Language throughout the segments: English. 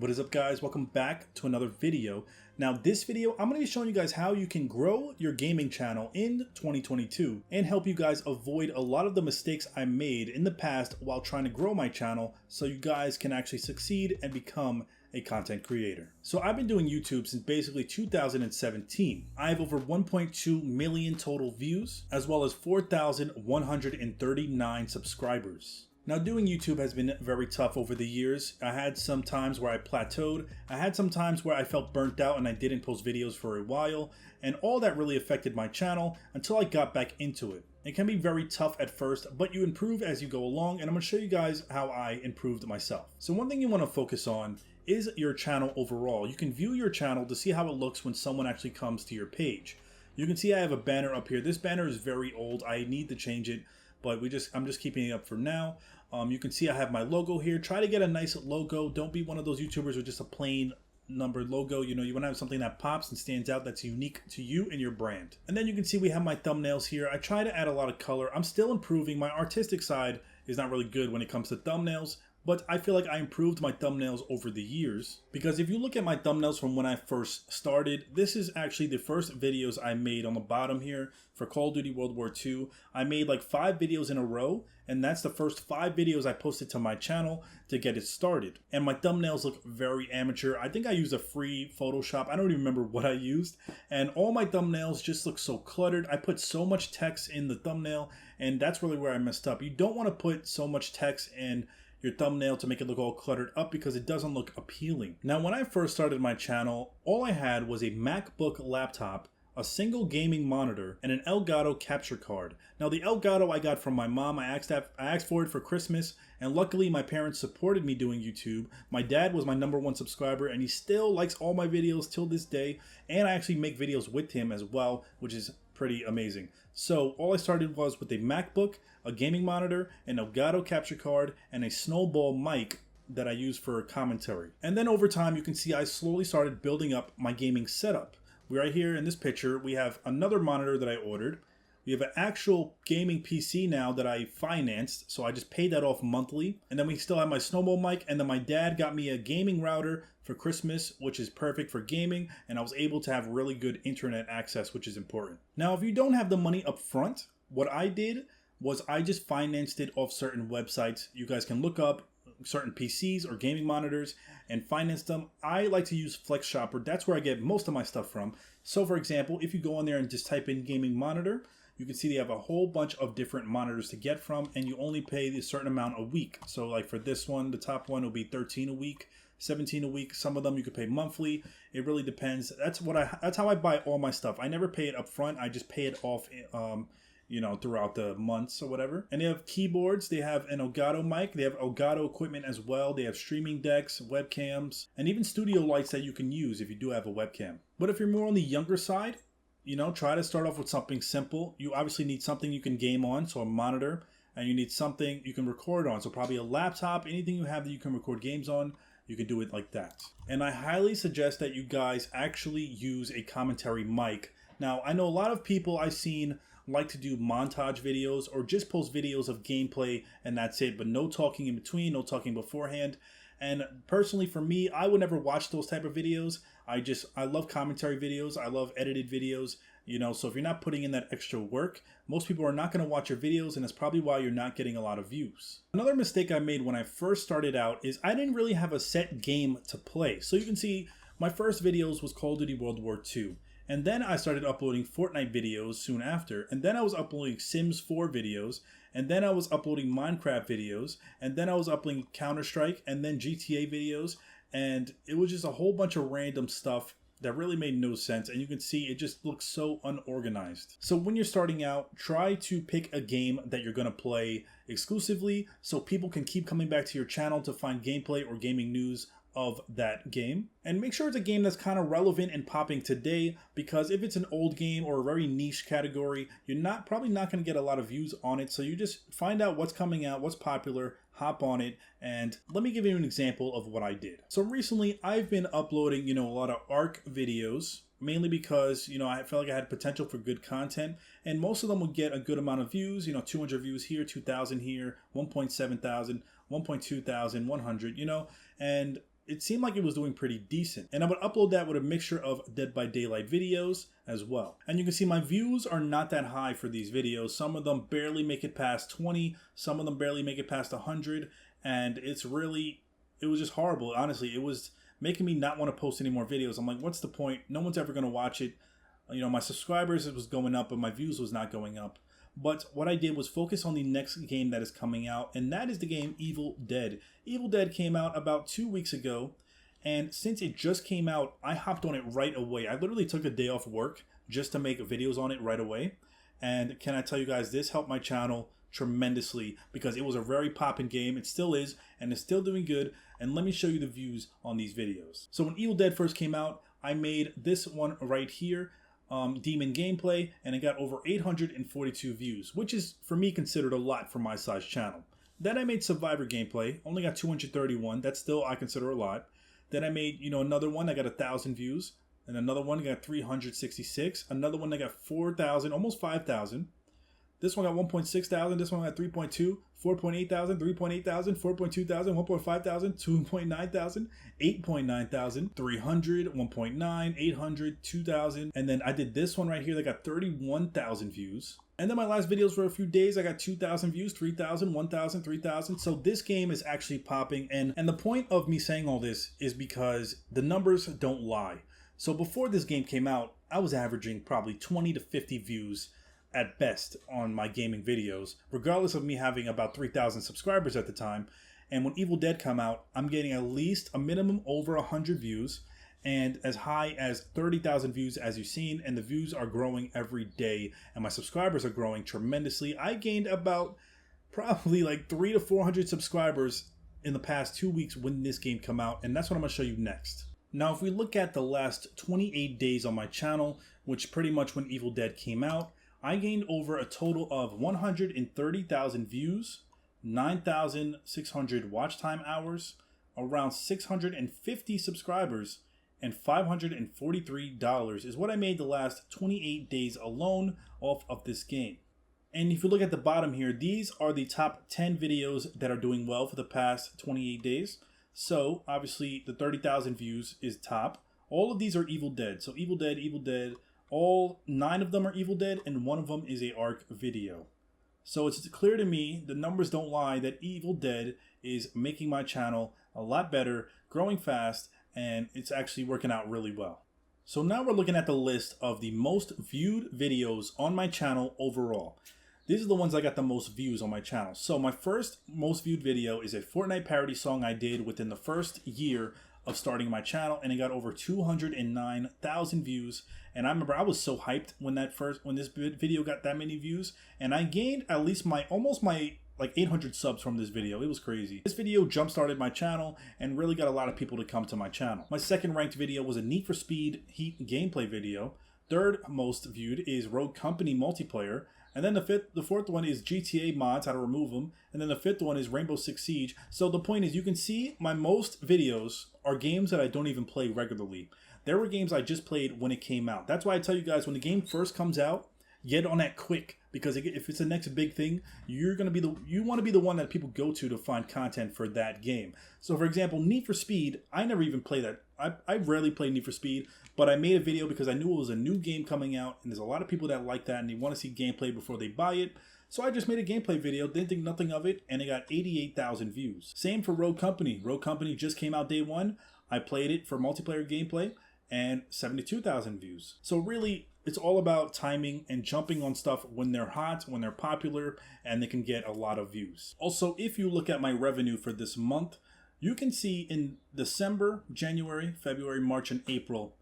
What is up, guys? Welcome back to another video. Now this video, I'm going to be showing you guys how you can grow your gaming channel in 2022 and help you guys avoid a lot of the mistakes I made in the past while trying to grow my channel so you guys can actually succeed and become a content creator. So I've been doing YouTube since basically 2017. I have over 1.2 million total views as well as 4,139 subscribers. Now, doing YouTube has been very tough over the years. I had some times where I plateaued. I had some times where I felt burnt out and I didn't post videos for a while. And all that really affected my channel until I got back into it. It can be very tough at first, but you improve as you go along. And I'm going to show you guys how I improved myself. So one thing you want to focus on is your channel overall. You can view your channel to see how it looks when someone actually comes to your page. You can see I have a banner up here. This banner is very old. I need to change it. But I'm just keeping it up for now. You can see I have my logo here. Try to get a nice logo. Don't be one of those YouTubers with just a plain numbered logo. You know, you want to have something that pops and stands out, that's unique to you and your brand. And then you can see we have my thumbnails here. I try to add a lot of color. I'm still improving. My artistic side is not really good when it comes to thumbnails, but I feel like I improved my thumbnails over the years. Because if you look at my thumbnails from when I first started, this is actually the first videos I made on the bottom here for Call of Duty World War II. I made like 5 videos in a row, and that's the first 5 videos I posted to my channel to get it started. And my thumbnails look very amateur. I think I used a free Photoshop. I don't even remember what I used. And all my thumbnails just look so cluttered. I put so much text in the thumbnail, and that's really where I messed up. You don't want to put so much text in your thumbnail to make it look all cluttered up because it doesn't look appealing. Now, when I first started my channel, all I had was a MacBook laptop, a single gaming monitor, and an Elgato capture card. Now, the Elgato I got from my mom. I asked for it for Christmas, and luckily my parents supported me doing YouTube. My dad was my #1 subscriber, and he still likes all my videos till this day, and I actually make videos with him as well, which is pretty amazing. So all I started was with a MacBook, a gaming monitor, an Elgato capture card, and a snowball mic that I use for commentary. And then over time, you can see I slowly started building up my gaming setup. Right here in this picture, we have another monitor that I ordered. We have an actual gaming PC now that I financed, so I just paid that off monthly. And then we still have my snowball mic, and then my dad got me a gaming router for Christmas, which is perfect for gaming, and I was able to have really good internet access, which is important. Now, if you don't have the money up front, what I did was I just financed it off certain websites. You guys can look up certain PCs or gaming monitors and finance them. I like to use Flex Shopper. That's where I get most of my stuff from. So for example, if you go on there and just type in gaming monitor, you can see they have a whole bunch of different monitors to get from, and you only pay a certain amount a week. So like for this one, the top one will be 13 a week, 17 a week. Some of them you could pay monthly. It really depends. That's how I buy all my stuff. I never pay it up front. I just pay it off throughout the months or whatever. And they have keyboards. They have an Elgato mic. They have Elgato equipment as well. They have streaming decks, webcams, and even studio lights that you can use if you do have a webcam. But if you're more on the younger side, try to start off with something simple. You obviously need something you can game on, so a monitor, and you need something you can record on. So probably a laptop, anything you have that you can record games on, you can do it like that. And I highly suggest that you guys actually use a commentary mic. Now, I know a lot of people I've seen like to do montage videos or just post videos of gameplay and that's it, but no talking in between, no talking beforehand. And personally for me, I would never watch those type of videos. I love commentary videos. I love edited videos, so if you're not putting in that extra work, most people are not going to watch your videos, and that's probably why you're not getting a lot of views. Another mistake I made when I first started out is I didn't really have a set game to play. So you can see my first videos was Call of Duty World War II. And then I started uploading Fortnite videos soon after. And then I was uploading Sims 4 videos. And then I was uploading Minecraft videos. And then I was uploading Counter-Strike and then GTA videos. And it was just a whole bunch of random stuff that really made no sense. And you can see it just looks so unorganized. So when you're starting out, try to pick a game that you're going to play exclusively so people can keep coming back to your channel to find gameplay or gaming news of that game. And make sure it's a game that's kind of relevant and popping today, because if it's an old game or a very niche category, you're probably not going to get a lot of views on it. So you just find out what's coming out, what's popular, hop on it. And let me give you an example of what I did. So recently I've been uploading, a lot of ARC videos, mainly because, I felt like I had potential for good content, and most of them would get a good amount of views, 200 views here, 2,000 here, 1.7 thousand, 1.2 thousand, 100, and it seemed like it was doing pretty decent. And I would upload that with a mixture of Dead by Daylight videos as well. And you can see my views are not that high for these videos. Some of them barely make it past 20, some of them barely make it past 100, and it was just horrible. Honestly, it was making me not want to post any more videos. I'm like, what's the point? No one's ever going to watch it. You know, my subscribers, it was going up, but my views was not going up. But what I did was focus on the next game that is coming out, and that is the game Evil Dead. Evil Dead came out about 2 weeks ago, and since it just came out, I hopped on it right away. I literally took a day off work just to make videos on it right away. And can I tell you guys, this helped my channel tremendously because it was a very poppin' game. It still is, and it's still doing good. And let me show you the views on these videos. So when Evil Dead first came out, I made this one right here. Demon gameplay, and it got over 842 views, which is for me considered a lot for my size channel. Then I made Survivor gameplay, only got 231. That's still I consider a lot. Then I made, you know, another one that got 1,000 views, and another one got 366. Another one that got 4,000, almost 5,000. This one got 1.6 thousand. This one got 3.2, 4.8 thousand, 3.8 thousand, 4.2 thousand, 1.5 thousand, 2.9 thousand, 8.9 thousand, 300, 1.9, 800, 2,000. And then I did this one right here that got 31,000 views. And then my last videos for a few days, I got 2,000 views, 3,000, 1,000, 3,000. So this game is actually popping. And the point of me saying all this is because the numbers don't lie. So before this game came out, I was averaging probably 20 to 50 views at best on my gaming videos, regardless of me having about 3,000 subscribers at the time. And when Evil Dead come out, I'm getting at least a minimum over 100 views and as high as 30,000 views, as you've seen, and the views are growing every day and my subscribers are growing tremendously. I gained about probably like 300 to 400 subscribers in the past 2 weeks when this game come out, and that's what I'm going to show you next. Now, if we look at the last 28 days on my channel, which pretty much when Evil Dead came out, I gained over a total of 130,000 views, 9,600 watch time hours, around 650 subscribers, and $543 is what I made the last 28 days alone off of this game. And if you look at the bottom here, these are the top 10 videos that are doing well for the past 28 days. So obviously the 30,000 views is top. All of these are Evil Dead. So Evil Dead, Evil Dead. All 9 of them are Evil Dead, and 1 of them is a ARC video. So it's clear to me, the numbers don't lie, that Evil Dead is making my channel a lot better, growing fast, and it's actually working out really well. So now we're looking at the list of the most viewed videos on my channel overall. These are the ones I got the most views on my channel. So my first most viewed video is a Fortnite parody song I did within the first year of starting my channel, and it got over 209,000 views. And I remember I was so hyped when this video got that many views, and I gained at least almost my like 800 subs from this video. It was crazy. This video jump started my channel and really got a lot of people to come to my channel. My second ranked video was a Need for Speed Heat gameplay video. Third most viewed is Rogue Company multiplayer. And then the fourth one is GTA mods, how to remove them. And then the fifth one is Rainbow Six Siege. So the point is, you can see my most videos are games that I don't even play regularly. There were games I just played when it came out. That's why I tell you guys, when the game first comes out, get on that quick. Because if it's the next big thing, you want to be the one that people go to find content for that game. So for example, Need for Speed, I never even play that. I rarely play Need for Speed, but I made a video because I knew it was a new game coming out, and there's a lot of people that like that and they want to see gameplay before they buy it. So I just made a gameplay video, didn't think nothing of it, and it got 88,000 views. Same for Rogue Company. Rogue Company just came out day one. I played it for multiplayer gameplay and 72,000 views. So really, it's all about timing and jumping on stuff when they're hot, when they're popular, and they can get a lot of views. Also, if you look at my revenue for this month, you can see in December, January, February, March, and April,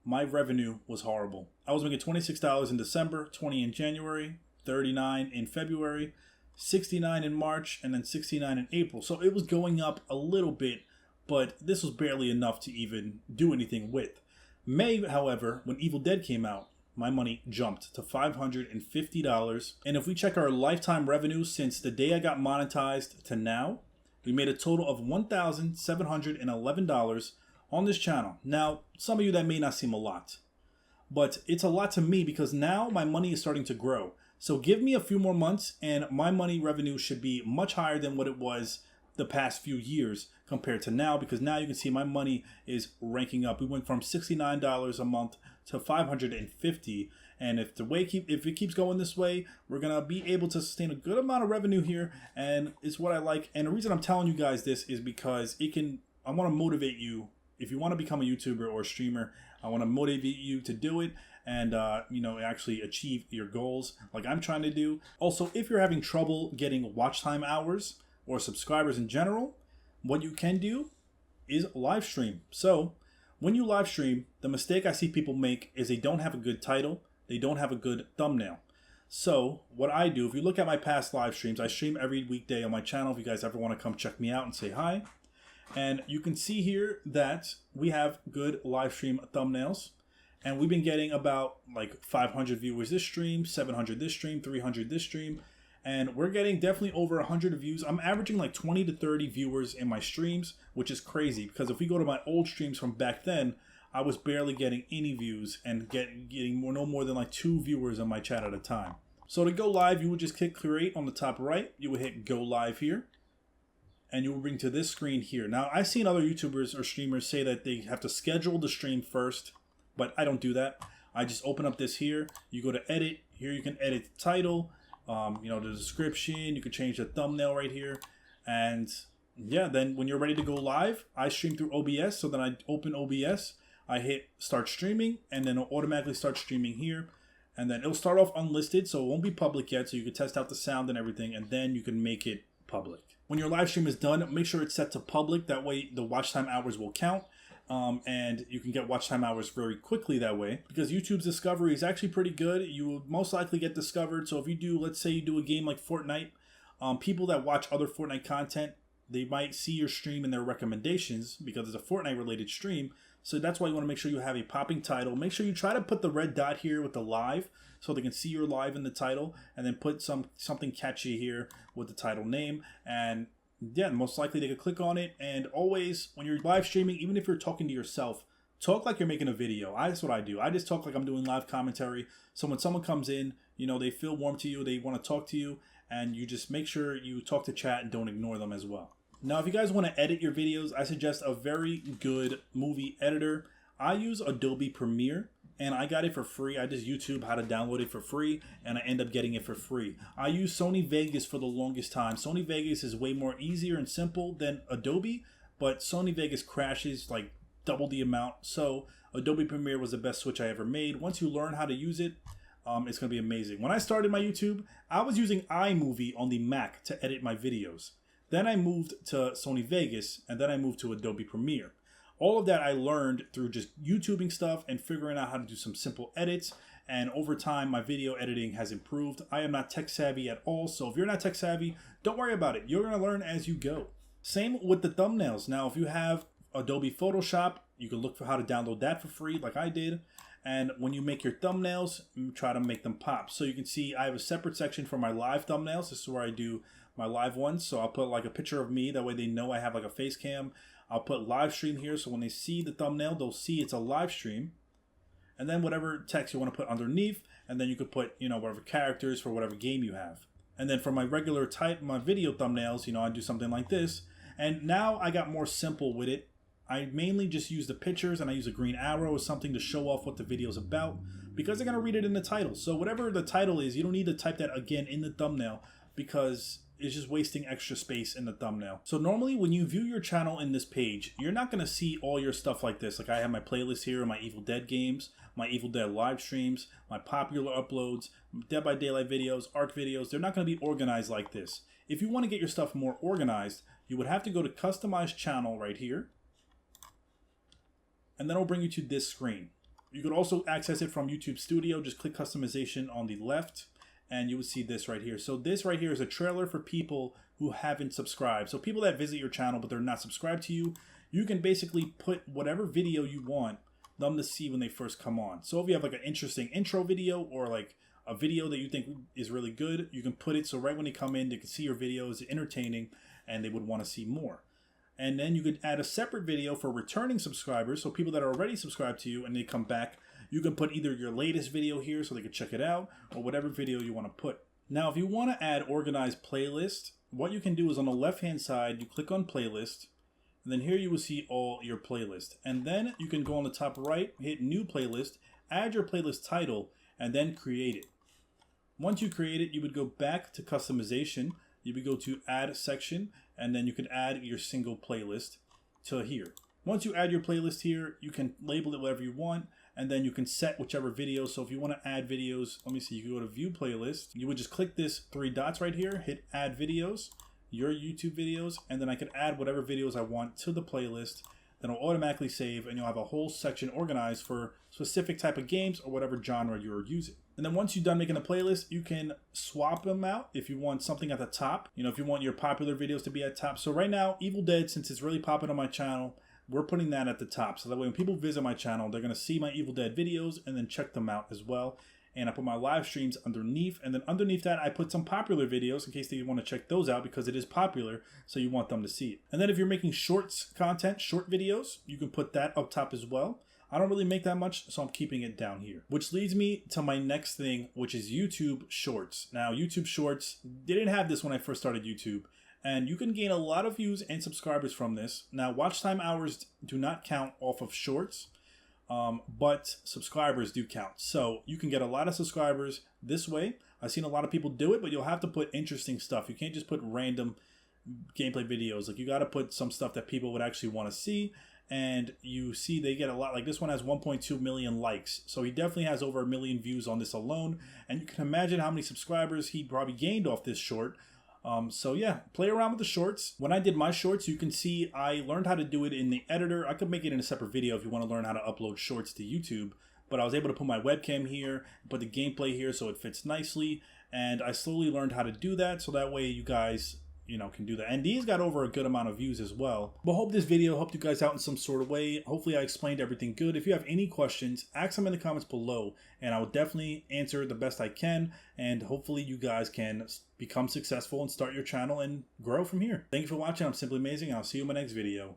my revenue was horrible. I was making $26 in December, $20 in January, $39 in February, $69 in March, and then $69 in April. So it was going up a little bit, but this was barely enough to even do anything with. May, however, when Evil Dead came out, my money jumped to $550. And if we check our lifetime revenue since the day I got monetized to now, we made a total of $1,711 on this channel. Now, some of you, that may not seem a lot, but it's a lot to me because now my money is starting to grow. So give me a few more months and my money revenue should be much higher than what it was the past few years compared to now, because now you can see my money is ranking up. We went from $69 a month to $550, and if it keeps going this way, we're gonna be able to sustain a good amount of revenue here, and it's what I like. And the reason I'm telling you guys this is because I want to motivate you. If you want to become a YouTuber or a streamer, I want to motivate you to do it and actually achieve your goals like I'm trying to do. Also, if you're having trouble getting watch time hours or subscribers in general, what you can do is live stream. So when you live stream, the mistake I see people make is they don't have a good title, they don't have a good thumbnail. So what I do, if you look at my past live streams, I stream every weekday on my channel. If you guys ever want to come check me out and say hi. And you can see here that we have good live stream thumbnails. And we've been getting about like 500 viewers this stream, 700 this stream, 300 this stream. And we're getting definitely over 100 views. I'm averaging like 20 to 30 viewers in my streams, which is crazy. Because if we go to my old streams from back then, I was barely getting any views and getting no more than like 2 viewers on my chat at a time. So to go live, you would just click create on the top right. You would hit go live here. And you will bring to this screen here. Now, I've seen other YouTubers or streamers say that they have to schedule the stream first, but I don't do that. I just open up this here. You go to edit. Here you can edit the title, the description. You can change the thumbnail right here. And yeah, then when you're ready to go live, I stream through OBS. So then I open OBS. I hit start streaming, and then it'll automatically start streaming here. And then it'll start off unlisted, so it won't be public yet. So you can test out the sound and everything, and then you can make it public. When your live stream is done, make sure it's set to public. That way the watch time hours will count. And you can get watch time hours very quickly that way, because YouTube's discovery is actually pretty good. You will most likely get discovered. So if you do, let's say you do a game like Fortnite, people that watch other Fortnite content, they might see your stream in their recommendations because it's a Fortnite related stream. So that's why you want to make sure you have a popping title. Make sure you try to put the red dot here with the live so they can see your live in the title, and then put something catchy here with the title name. And yeah, most likely they could click on it. And always when you're live streaming, even if you're talking to yourself, talk like you're making a video. That's what I do. I just talk like I'm doing live commentary. So when someone comes in, they feel warm to you, they want to talk to you, and you just make sure you talk to chat and don't ignore them as well. Now, if you guys want to edit your videos, I suggest a very good movie editor. I use Adobe Premiere, and I got it for free. I just YouTube how to download it for free, and I end up getting it for free. I use Sony Vegas for the longest time. Sony Vegas is way more easier and simple than Adobe, but Sony Vegas crashes like double the amount. So Adobe Premiere was the best switch I ever made. Once you learn how to use it, it's going to be amazing. When I started my YouTube, I was using iMovie on the Mac to edit my videos. Then I moved to Sony Vegas, and then I moved to Adobe Premiere. All of that I learned through just YouTubing stuff and figuring out how to do some simple edits. And over time, my video editing has improved. I am not tech savvy at all, so if you're not tech savvy, don't worry about it. You're going to learn as you go. Same with the thumbnails. Now, if you have Adobe Photoshop, you can look for how to download that for free like I did. And when you make your thumbnails, try to make them pop. So you can see I have a separate section for my live thumbnails. This is where I do my live ones. So I'll put like a picture of me. That way they know I have like a face cam. I'll put live stream here. So when they see the thumbnail, they'll see it's a live stream. And then whatever text you want to put underneath. And then you could put, whatever characters for whatever game you have. And then for my regular my video thumbnails, I do something like this. And now I got more simple with it. I mainly just use the pictures, and I use a green arrow or something to show off what the video is about, because they're going to read it in the title. So whatever the title is, you don't need to type that again in the thumbnail, because it's just wasting extra space in the thumbnail. So normally when you view your channel in this page, you're not going to see all your stuff like this. Like I have my playlist here, my Evil Dead games, my Evil Dead live streams, my popular uploads, Dead by Daylight videos, ARC videos. They're not going to be organized like this. If you want to get your stuff more organized, you would have to go to Customize Channel right here. And then it'll bring you to this screen. You could also access it from YouTube Studio. Just click Customization on the left, and you will see this right here. So this right here is a trailer for people who haven't subscribed. So people that visit your channel but they're not subscribed to you, you can basically put whatever video you want them to see when they first come on. So if you have like an interesting intro video or like a video that you think is really good, you can put it so right when they come in, they can see your video is entertaining and they would want to see more. And then you could add a separate video for returning subscribers. So people that are already subscribed to you and they come back, you can put either your latest video here so they can check it out, or whatever video you want to put. Now, if you want to add organized playlist, what you can do is on the left hand side, you click on playlist, and then here you will see all your playlist. And then you can go on the top right, hit new playlist, add your playlist title, and then create it. Once you create it, you would go back to customization. You would go to add section, and then you could add your single playlist to here. Once you add your playlist here, you can label it whatever you want, and then you can set whichever video. So if you want to add videos, let me see, you can go to view playlist. You would just click this 3 dots right here, hit add videos, your YouTube videos, and then I can add whatever videos I want to the playlist. Then it'll automatically save, and you'll have a whole section organized for specific type of games or whatever genre you're using. And then once you're done making a playlist, you can swap them out if you want something at the top. You know, if you want your popular videos to be at top. So right now, Evil Dead, since it's really popping on my channel, we're putting that at the top. So that way when people visit my channel, they're going to see my Evil Dead videos and then check them out as well. And I put my live streams underneath, and then underneath that I put some popular videos in case they want to check those out because it is popular, so you want them to see it. And then if you're making shorts content, short videos, you can put that up top as well. I don't really make that much, so I'm keeping it down here. Which leads me to my next thing, which is YouTube Shorts. Now, YouTube Shorts, they didn't have this when I first started YouTube, and you can gain a lot of views and subscribers from this. Now, watch time hours do not count off of Shorts. But subscribers do count. So you can get a lot of subscribers this way. I've seen a lot of people do it, but you'll have to put interesting stuff. You can't just put random gameplay videos. Like, you got to put some stuff that people would actually want to see. And you see they get a lot. Like, this one has 1.2 million likes. So he definitely has over 1 million views on this alone. And you can imagine how many subscribers he probably gained off this short. So yeah, play around with the shorts. When I did my shorts, you can see I learned how to do it in the editor. I could make it in a separate video if you want to learn how to upload shorts to YouTube. But I was able to put my webcam here, put the gameplay here so it fits nicely. And I slowly learned how to do that so that way you guys, you know, can do that. And these got over a good amount of views as well. But hope this video helped you guys out in some sort of way. Hopefully I explained everything good. If you have any questions, ask them in the comments below, and I will definitely answer the best I can. And hopefully you guys can become successful and start your channel and grow from here. Thank you for watching. I'm Simply Amazing. I'll see you in my next video.